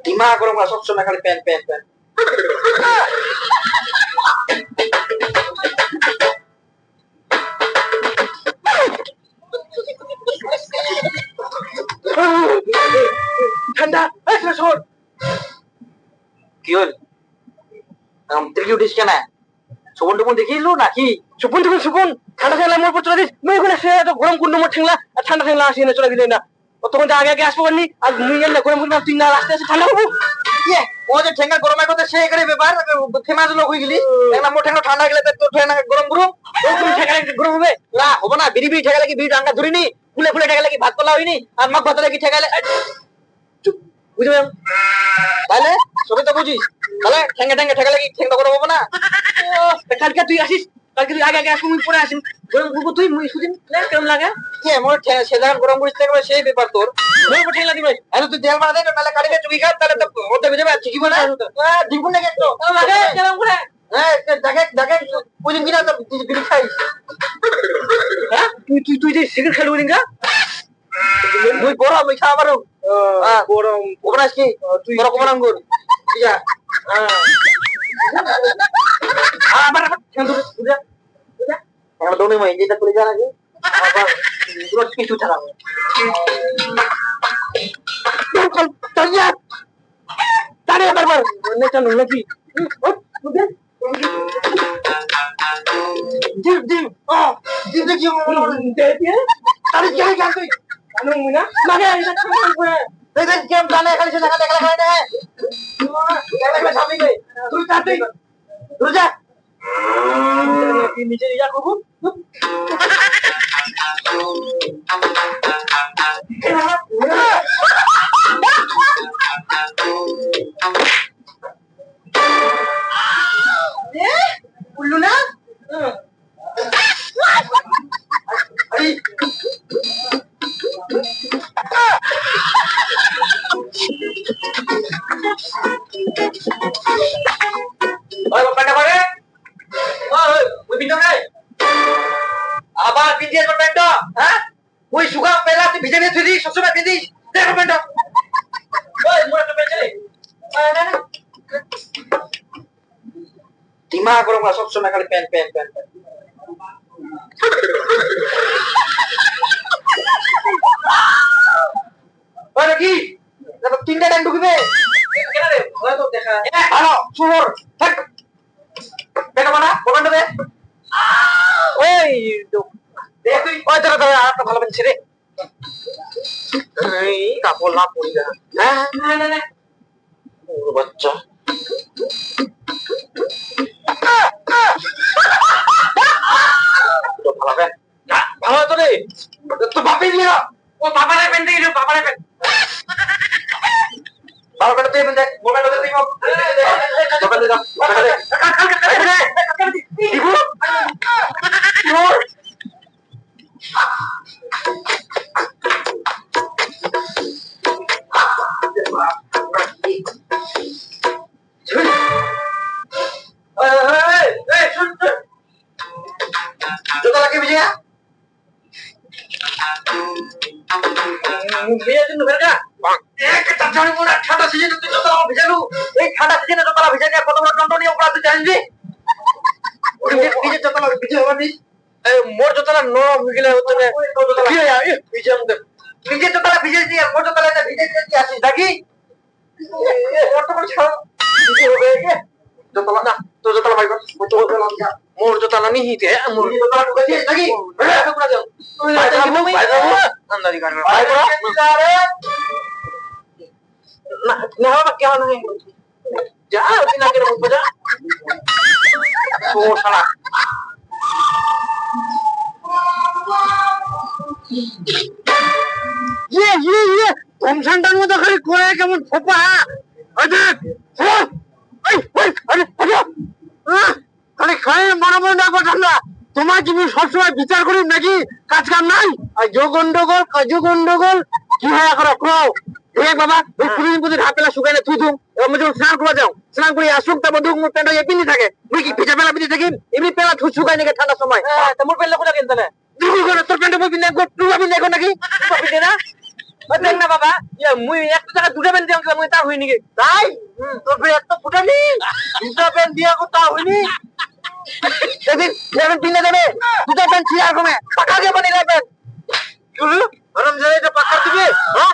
দিমাগ গরম করা সবসময় খালি প্যান প্যান প্যান। ঠান্ডা শোন কি হল তুই কি উঠিস কেন সুপন টুপন দেখিলু নাকি সুপন টুপন সুপন ঠান্ডা ঠেলা মোর চলে দিস মুই ওখানে সে গরম কুন্ড মোর ঠেলা আর ঠান্ডা ঠেলা আসি না চলে দিলে না তখন আগে আগে আসবো পারনি আর মুই গেলে গরম কুন্ড তুই না রাস্তায় এসে ঠান্ডা হবো ইয়ে ও যে ঠেঙ্গা গরমের কথা সে এখানে ব্যাপার ফেমাস লোক হয়ে গেলি মোর ঠেঙ্গা ঠান্ডা গেলে তোর ঠেঙ্গা গরম গরম তুমি ঠেঙ্গা গরম হবে না হবো না বিড়ি বিড়ি ঠেকা লাগি বিড়ি ডাঙ্গা ধরিনি ফুলে ফুলে ঠেকা লাগি ভাত কলা হয়নি আর মাছ ভাত লাগি ঠেকালে বুঝবে তাহলে সবই তো বুঝিস তাহলে ঠেঙ্গা ঠেঙ্গা ঠেকা লাগি ঠেঙ্গা গরম হবো না কালকে তুই আসিস কালকে তুই আগে আগে আসবি মুই পরে আসিম গরম করবো তুই মুই সুদিন কেমন লাগে কে মোর সে যখন গরম করিস থাকবে সেই ব্যাপার তোর মোর ঠেঙ্গা দিবে আরে তুই তেল মারা দে নালে কাটি দে তুই খা তাহলে তো ওটা বুঝবে ঠিক হবে না দিব না কেন লাগে কেমন করে হ্যাঁ দেখে দেখে বুঝিন কিনা তো বিড়ি খাইস হ্যাঁ তুই তুই যে সিগারেট খেলবি না তুই বড় আমি খা আমারও গরম ওপরাস কি তুই বড় কমান আঙ্গুর ঠিক আছে আবার কেন তুই বুঝা বুঝা আমরা দোনে মই যেটা করে যা নাকি আবার পুরো কিছু ছাড়া তাইয়া তারে বারবার নেটা নাকি বুঝা জিম জিম জিম দেখি দে দিয়ে তারে কি হয় তুই জানো মুই না লাগে এটা করে দেখ গেম জানে খালি সে দেখা দেখা করে না দেখলে সামনে গই তুই কাটই রোজা নিচে ইয়া করব এ উল্লু না আরে ওই বাপাটা করে ওই বিন্দু রে আবার পিন্দিস বাপাটা হ্যাঁ ওই সুগা পেলা তুই ভিজে নিয়ে তুই সবসময় পিন্দিস দেখ বাপাটা ওই মোরা তো পেছনে না দিমাগ গরম করা সবসময় খালি প্যান প্যান প্যান ওই কি তিনটা টাইম ঢুকবে কেন রে ওই তো দেখা ভালো সুর থাক বেটা বানা বলন্ড দে ওই দেখ তুই ওই তোরা তোরা আরেকটা ভালো পেন ছেড়ে এই কাপড় না পড়ি না হ্যাঁ না না ওর বাচ্চা তো ভালো পেন ভালো তো রে তো বাপে নিয়া ও বাবারে পেন দিই বাবারে পেন ভালো করে তুই দেখ মোবাইল ওদের দিই মোবাইল দে দাও মোবাইল দে দিব মোর এই শুন জোতা লাগে বিজয়া বিজয়া দিন বেরকা এক তাজনি মোরা ঠান্ডা সিজনে তুই জোতা ভিজালু এই ঠান্ডা সিজনে জোতা ভিজা নিয়ে কত বড় টন্টনি ওপরা তুই জানিস ওই বিজে জোতা লাগে বিজে হবানি এই মোর জোতা নরম হয়ে গেলে হতে না কি হয় বিজে আমাদের বিজে জোতা ভিজে দিয়ে মোর জোতা লাগে ভিজে দিয়ে আসিস নাকি মোর তো ছাড় বিজে হবে কি জোতা না তো জোতা ভাই কর তো জোতা না মোর জোতা না নিহি তে মোর জোতা ঢুকাছিস নাকি বেটা পুরা যাও ভাই বাবু अंदर ही कर भाई रे ना ना क्या नहीं जा बिना के मुझ बजा ओ साला ये तुम सेंटर में तो खाली कोए केमन फोपा अरे अरे खाली खाए बड़ बड़ ना কথা তোমার কি সবসময় বিচার করি নাকি কাজ কাম নাই আর যোগ গন্ডগোল কি হয় এখন রাখো এই বাবা ওই পুলিশ বুঝে হাতেলা শুকাইলে তুই তুম আমি যখন স্নান করে যাও স্নান করে আসুক তারপর দুঃখ মুখ প্যান্ট এপিনি থাকে তুই কি ভিজা পেলা পিনি থাকি এমনি পেলা শুকাই নাকি ঠান্ডার সময় তোমার পেলা কোথা কিনতে না দুঃখ করে তোর প্যান্ট বই পিনে তুই আমি দেখো নাকি পিনে না দেখ না বাবা মুই একটা টাকা দুটা প্যান্ট দিয়ে মুই তা হইনি গে তাই তোর ফের এত ফুটানি দুটা প্যান্ট দিয়া কো তা হইনি সেদিন যেমন পিনে দেবে দুটা প্যান্ট ছিঁড়া কমে পাকাকে বানি রাখবেন চলু গরম যায় এটা পাকার দিবে হ্যাঁ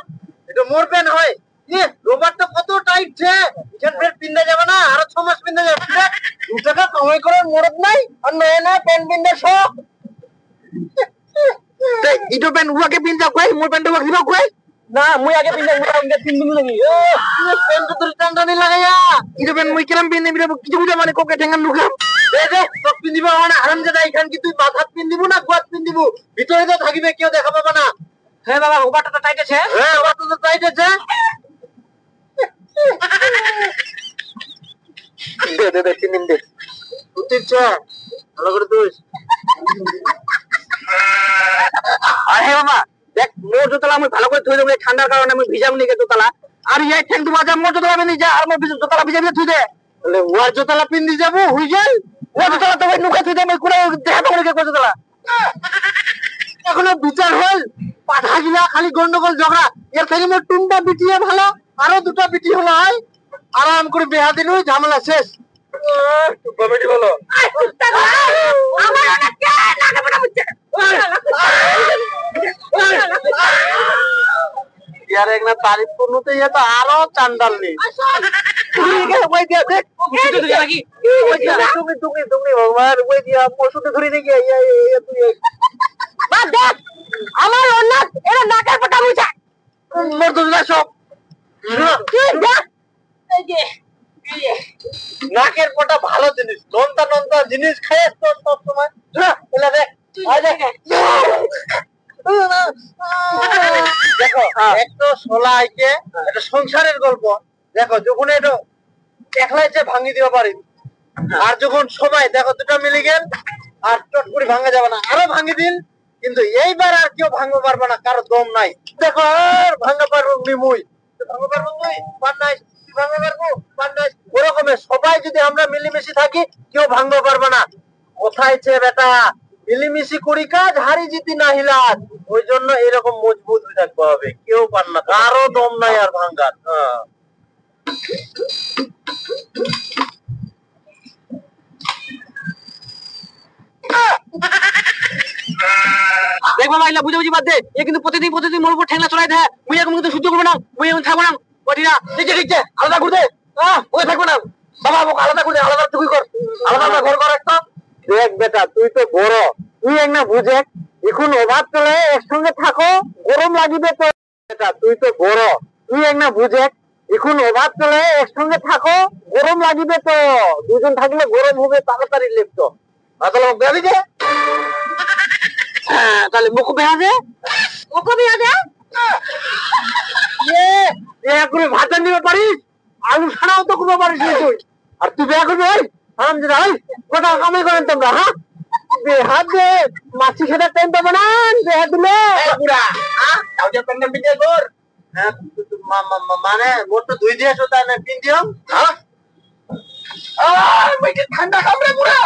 এটা মোর প্যান্ট হয় এ রোববার তো কত টাইট ছে এখান ফের পিনতে যাবে না আর 6 মাস পিনতে যাবে 2 টাকা কামাই করার মরদ নাই আর নয় না প্যান্ট পিনতে শখ ইটো প্যান্ট উয়াকে পিন যাও কই মোর প্যান্ট উয়াকে দিবা কই না মুই আগে পিন যাও মুই তিন দিন লাগি ও প্যান্ট তো তোর টান্ডানি লাগায়া ইটো প্যান্ট মুই কেলাম পিন দিবি কিছু কিছু মানে কোকে ঠেঙ্গান নুকাম দে দে সব পিন দিবা মানে হারামজাদা এখান কি তুই মাথাত পিন দিব না গোয়াত পিন দিব ভিতরে তো থাকিবে কেউ দেখা পাবে না হ্যাঁ বাবা ওবাটা তো টাইট আছে হ্যাঁ ওবাটা তো টাইট আছে দে দে দে তিন দিন দে তুই চ ভালো করে তুই আরে বাবা দেখ মোর জোতলা আমি ভালো করে থই দেব ঠান্ডার কারণে আমি ভিজাম নি গে জোতলা আর এই ঠ্যাং দুবা যা মোর জোতলা বেনি যা আর মোর জোতলা ভিজা ভিজা থই দে বলে ওর জোতলা পিন দি যাব হই যাই ও জোতলা তো ভাই নুকা থই দে আমি কোন দেখা তো কে জোতলা এখনো বিচার হল পাঠা গিলা খালি গন্ডগোল ঝগড়া এর থেকে মোর টুনটা বিটিয়ে ভালো আরো দুটো বিটি হলো আই আরাম করে বিয়া দিন ঝামেলা শেষ কমেডি বলো আমার অনেক লাগাবে না বুঝছে यार एक ना तारीफ করতে তো ये तो আরো চান্দাল নি ওই দিয়া দেখ তুই তো লাগি ওই দিয়া তুমি ভগবান ওই দিয়া পশুতে ধরে নিয়ে গিয়ে তুই বাদ দেখ আমার অন্য এরা নাকের পটা মুছা মোর তো না সব কি দেখ এই যে নাকের পটা ভালো জিনিস নন্তা নন্তা জিনিস খাইস তো সব সময় এলা দেখ আয় দেখ দেখো একটা সোলা আইকে এটা সংসারের গল্প দেখো যখন এটা একলাইছে ভাঙি দিবা পারি আর যখন সবাই দেখো দুটো মিলে গেল আর চট করে ভাঙা যাবে না আরো ভাঙি দিন কিন্তু এইবার আর কেউ ভাঙতে পারবে না কারো দম নাই দেখো আর ভাঙা পারবো মুই ভাঙা পারবো তুই পান্নাই তুই ভাঙা পারবো পান্নাই ওরকমে সবাই যদি আমরা মিলেমিশে থাকি কেউ ভাঙতে পারবে না কোথায় ছে বেটা মিলিমিশি করি কাজ হারি জিতি না হিলাজ ওই জন্য এরকম মজবুত হয়ে থাকতে হবে কেউ পার না কারো দম নাই আর ভাঙার দেখ বাবা ইলা বুঝাবুঝি বাদ দে এ কিন্তু প্রতিদিন মোর উপর ঠেংলা চড়াই দেয় মুই এখন কিন্তু সহ্য করবো না মুই এখন থাকবো না ওটি না ঠিক আছে আলাদা ঘুরতে ওই থাকবো না বাবা মোক আলাদা ঘুরতে আলাদা তুই কর আলাদা ঘর কর একটা দেখ বেটা তুই তো বড় তুই এক না বুঝে এখন অভাব চলে একসঙ্গে থাকো গরম লাগিবে তো বেটা তুই তো বড় তুই এক না বুঝে এখন অভাব চলে একসঙ্গে থাকো গরম লাগিবে তো দুজন থাকলে গরম হবে তাড়াতাড়ি লিপ্ত তাহলে বেবি দে হ্যাঁ তাহলে মুখ বেহা দে করে ভাত নিতে পারিস আলু ছাড়াও তো করতে পারিস তুই আর তুই বেয়া করবি ওই কোথাও কামাই করেন তোমরা হ্যাঁ বেহাত দে মাছি খেতে টাইম পাবো না বেহাত দিলে মানে মোট তো 2 দিয়েছো তাই না 3 দিও হ্যাঁ ঠান্ডা কামড়ে পুরা